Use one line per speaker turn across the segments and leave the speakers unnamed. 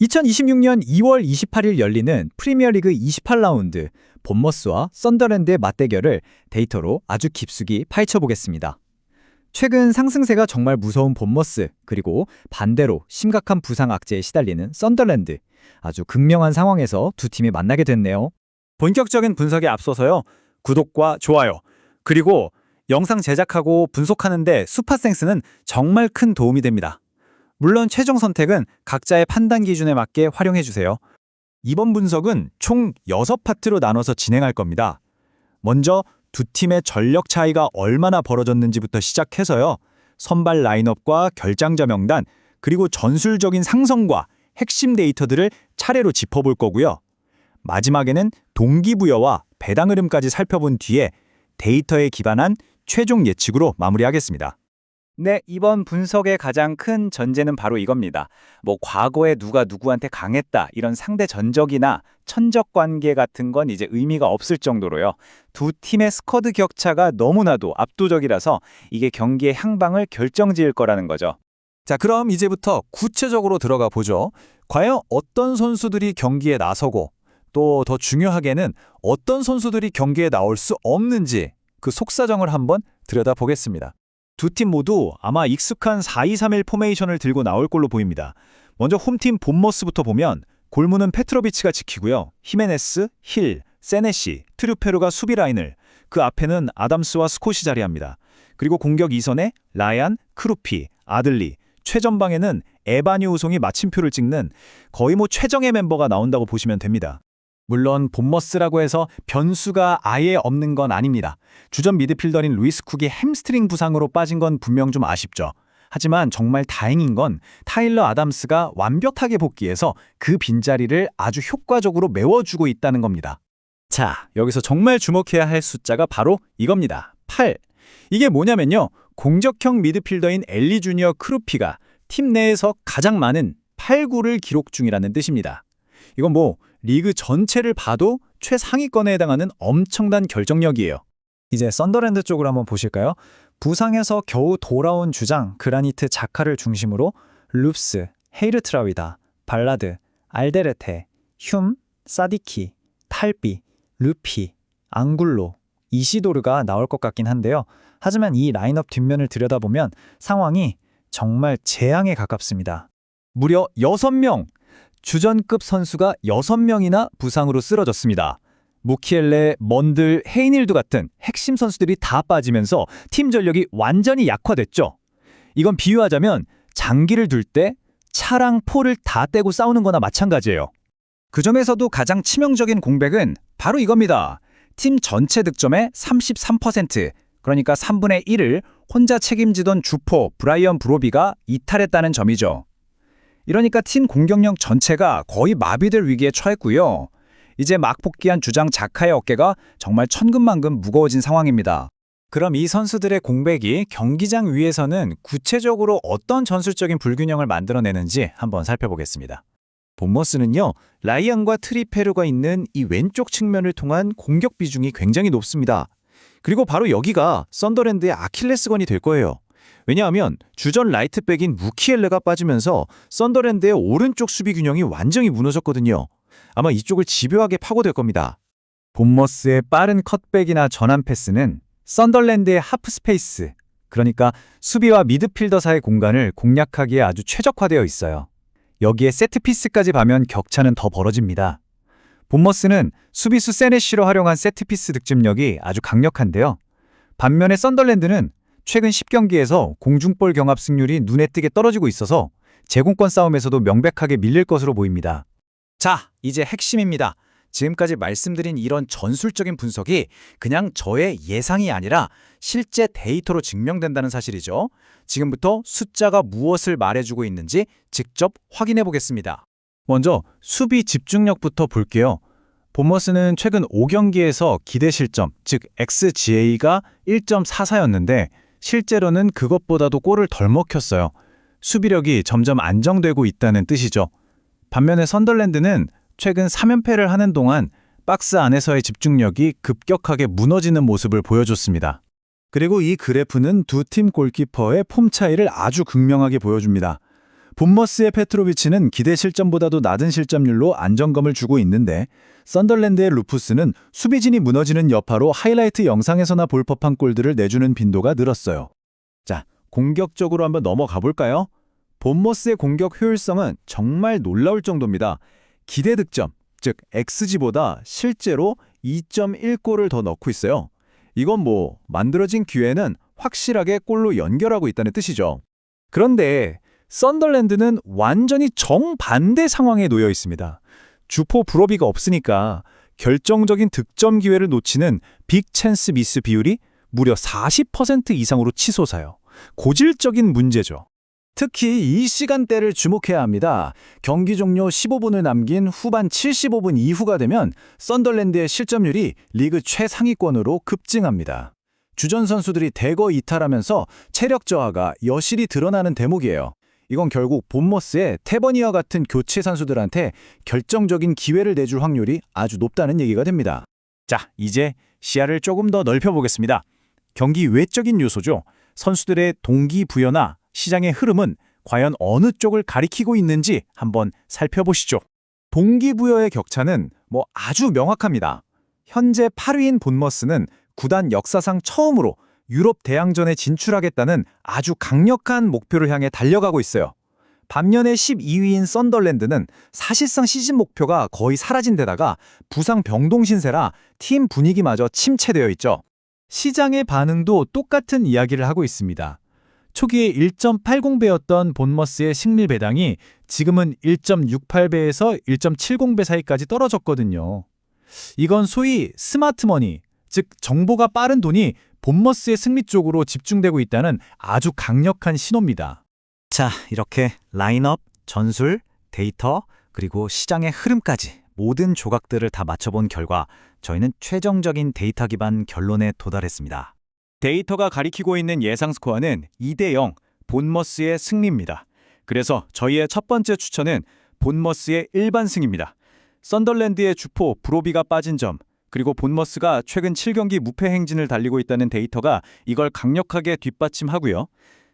2026년 2월 28일 열리는 프리미어리그 28라운드 본머스와 썬더랜드의 맞대결을 데이터로 아주 깊숙이 파헤쳐보겠습니다. 최근 상승세가 정말 무서운 본머스, 그리고 반대로 심각한 부상 악재에 시달리는 썬더랜드. 아주 극명한 상황에서 두 팀이 만나게 됐네요.
본격적인 분석에 앞서서요. 구독과 좋아요, 그리고 영상 제작하고 분석하는데 슈퍼센스는 정말 큰 도움이 됩니다. 물론 최종 선택은 각자의 판단 기준에 맞게 활용해 주세요. 이번 분석은 총 6파트로 나눠서 진행할 겁니다. 먼저 두 팀의 전력 차이가 얼마나 벌어졌는지부터 시작해서요. 선발 라인업과 결장자 명단, 그리고 전술적인 상성과 핵심 데이터들을 차례로 짚어볼 거고요. 마지막에는 동기부여와 배당 흐름까지 살펴본 뒤에 데이터에 기반한 최종 예측으로 마무리하겠습니다. 네, 이번 분석의 가장 큰 전제는 바로 이겁니다. 과거에 누가 누구한테 강했다, 이런 상대 전적이나 천적 관계 같은 건 이제 의미가 없을 정도로요. 두 팀의 스쿼드 격차가 너무나도 압도적이라서 이게 경기의 향방을 결정지을 거라는 거죠. 자, 그럼 이제부터 구체적으로 들어가 보죠. 과연 어떤 선수들이 경기에 나서고, 또 더 중요하게는 어떤 선수들이 경기에 나올 수 없는지 그 속사정을 한번 들여다보겠습니다. 두 팀 모두 아마 익숙한 4-2-3-1 포메이션을 들고 나올 걸로 보입니다. 먼저 홈팀 본머스부터 보면 골문은 페트로비치가 지키고요. 히메네스, 힐, 세네시, 트류페루가 수비 라인을, 그 앞에는 아담스와 스콧이 자리합니다. 그리고 공격 2선에 라얀, 크루피, 아들리, 최전방에는 에바니 우송이 마침표를 찍는 거의 최정예 멤버가 나온다고 보시면 됩니다. 물론 본머스라고 해서 변수가 아예 없는 건 아닙니다. 주전 미드필더인 루이스 쿡이 햄스트링 부상으로 빠진 건 분명 좀 아쉽죠. 하지만 정말 다행인 건 타일러 아담스가 완벽하게 복귀해서 그 빈자리를 아주 효과적으로 메워주고 있다는 겁니다. 자, 여기서 정말 주목해야 할 숫자가 바로 이겁니다. 8. 이게 뭐냐면요. 공격형 미드필더인 엘리 주니어 크루피가 팀 내에서 가장 많은 8구를 기록 중이라는 뜻입니다. 이건 리그 전체를 봐도 최상위권에 해당하는 엄청난 결정력이에요. 이제 썬더랜드 쪽으로 한번 보실까요? 부상에서 겨우 돌아온 주장 그라니트 자카를 중심으로 룹스, 헤이르트라위다, 발라드, 알데레테, 흉, 사디키, 탈비, 루피, 앙굴로, 이시도르가 나올 것 같긴 한데요. 하지만 이 라인업 뒷면을 들여다보면 상황이 정말 재앙에 가깝습니다. 무려 6명! 주전급 선수가 6명이나 부상으로 쓰러졌습니다. 무키엘레, 먼들, 헤이닐드 같은 핵심 선수들이 다 빠지면서 팀 전력이 완전히 약화됐죠. 이건 비유하자면 장기를 둘 때 차랑 포를 다 떼고 싸우는 거나 마찬가지예요. 그 점에서도 가장 치명적인 공백은 바로 이겁니다. 팀 전체 득점의 33%, 그러니까 3분의 1을 혼자 책임지던 주포 브라이언 브로비가 이탈했다는 점이죠. 이러니까 팀 공격력 전체가 거의 마비될 위기에 처했고요. 이제 막 복귀한 주장 자카의 어깨가 정말 천근만근 무거워진 상황입니다. 그럼 이 선수들의 공백이 경기장 위에서는 구체적으로 어떤 전술적인 불균형을 만들어내는지 한번 살펴보겠습니다. 본머스는요, 라이언과 트리페르가 있는 이 왼쪽 측면을 통한 공격 비중이 굉장히 높습니다. 그리고 바로 여기가 썬더랜드의 아킬레스건이 될 거예요. 왜냐하면 주전 라이트백인 무키엘레가 빠지면서 썬더랜드의 오른쪽 수비 균형이 완전히 무너졌거든요. 아마 이쪽을 집요하게 파고들 겁니다. 본머스의 빠른 컷백이나 전환 패스는 썬더랜드의 하프 스페이스, 그러니까 수비와 미드필더 사이의 공간을 공략하기에 아주 최적화되어 있어요. 여기에 세트피스까지 가면 격차는 더 벌어집니다. 본머스는 수비수 세네시로 활용한 세트피스 득점력이 아주 강력한데요. 반면에 썬더랜드는 최근 10경기에서 공중볼 경합 승률이 눈에 띄게 떨어지고 있어서 제공권 싸움에서도 명백하게 밀릴 것으로 보입니다. 자, 이제 핵심입니다. 지금까지 말씀드린 이런 전술적인 분석이 그냥 저의 예상이 아니라 실제 데이터로 증명된다는 사실이죠. 지금부터 숫자가 무엇을 말해주고 있는지 직접 확인해 보겠습니다. 먼저 수비 집중력부터 볼게요. 본머스는 최근 5경기에서 기대 실점, 즉 XGA가 1.44였는데 실제로는 그것보다도 골을 덜 먹혔어요. 수비력이 점점 안정되고 있다는 뜻이죠. 반면에 썬더랜드는 최근 3연패를 하는 동안 박스 안에서의 집중력이 급격하게 무너지는 모습을 보여줬습니다. 그리고 이 그래프는 두 팀 골키퍼의 폼 차이를 아주 극명하게 보여줍니다.
본머스의 페트로비치는 기대 실점보다도 낮은 실점률로 안정감을 주고 있는데 썬덜랜드의 루푸스는 수비진이 무너지는 여파로 하이라이트 영상에서나 볼 법한 골들을 내주는 빈도가 늘었어요.
자, 공격적으로 한번 넘어가 볼까요? 본머스의 공격 효율성은 정말 놀라울 정도입니다. 기대 득점, 즉 XG보다 실제로 2.1골을 더 넣고 있어요. 이건 뭐 만들어진 기회는 확실하게 골로 연결하고 있다는 뜻이죠. 그런데 썬덜랜드는 완전히 정반대 상황에 놓여 있습니다. 주포 브로비가 없으니까 결정적인 득점 기회를 놓치는 빅 찬스 미스 비율이 무려 40% 이상으로 치솟아요. 고질적인 문제죠.
특히 이 시간대를 주목해야 합니다. 경기 종료 15분을 남긴 후반 75분 이후가 되면 썬덜랜드의 실점률이 리그 최상위권으로 급증합니다. 주전 선수들이 대거 이탈하면서 체력 저하가 여실히 드러나는 대목이에요. 이건 결국 본머스의 테버니와 같은 교체 선수들한테 결정적인 기회를 내줄 확률이 아주 높다는 얘기가 됩니다.
자, 이제 시야를 조금 더 넓혀보겠습니다. 경기 외적인 요소죠. 선수들의 동기부여나 시장의 흐름은 과연 어느 쪽을 가리키고 있는지 한번 살펴보시죠. 동기부여의 격차는 뭐 아주 명확합니다. 현재 8위인 본머스는 구단 역사상 처음으로 유럽 대항전에 진출하겠다는 아주 강력한 목표를 향해 달려가고 있어요. 반면에 12위인 썬덜랜드는 사실상 시즌 목표가 거의 사라진 데다가 부상 병동 신세라 팀 분위기마저 침체되어 있죠. 시장의 반응도 똑같은 이야기를 하고 있습니다. 초기에 1.80배였던 본머스의 승리 배당이 지금은 1.68배에서 1.70배 사이까지 떨어졌거든요. 이건 소위 스마트머니, 즉 정보가 빠른 돈이 본머스의 승리 쪽으로 집중되고 있다는 아주 강력한 신호입니다. 자, 이렇게 라인업, 전술, 데이터, 그리고 시장의 흐름까지 모든 조각들을 다 맞춰본 결과 저희는 최종적인 데이터 기반 결론에 도달했습니다. 데이터가 가리키고 있는 예상 스코어는 2대0 본머스의 승리입니다. 그래서 저희의 첫 번째 추천은 본머스의 일반 승입니다. 썬덜랜드의 주포 브로비가 빠진 점, 그리고 본머스가 최근 7경기 무패 행진을 달리고 있다는 데이터가 이걸 강력하게 뒷받침하고요.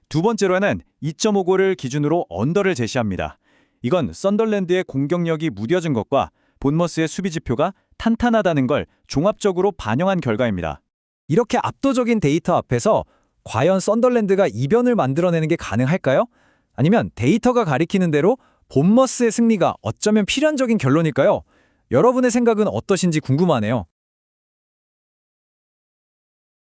두 번째로는 2.5골을 기준으로 언더를 제시합니다. 이건 썬덜랜드의 공격력이 무뎌진 것과 본머스의 수비 지표가 탄탄하다는 걸 종합적으로 반영한 결과입니다. 이렇게 압도적인 데이터 앞에서 과연 썬덜랜드가 이변을 만들어내는 게 가능할까요? 아니면 데이터가 가리키는 대로 본머스의 승리가 어쩌면 필연적인 결론일까요? 여러분의 생각은 어떠신지 궁금하네요.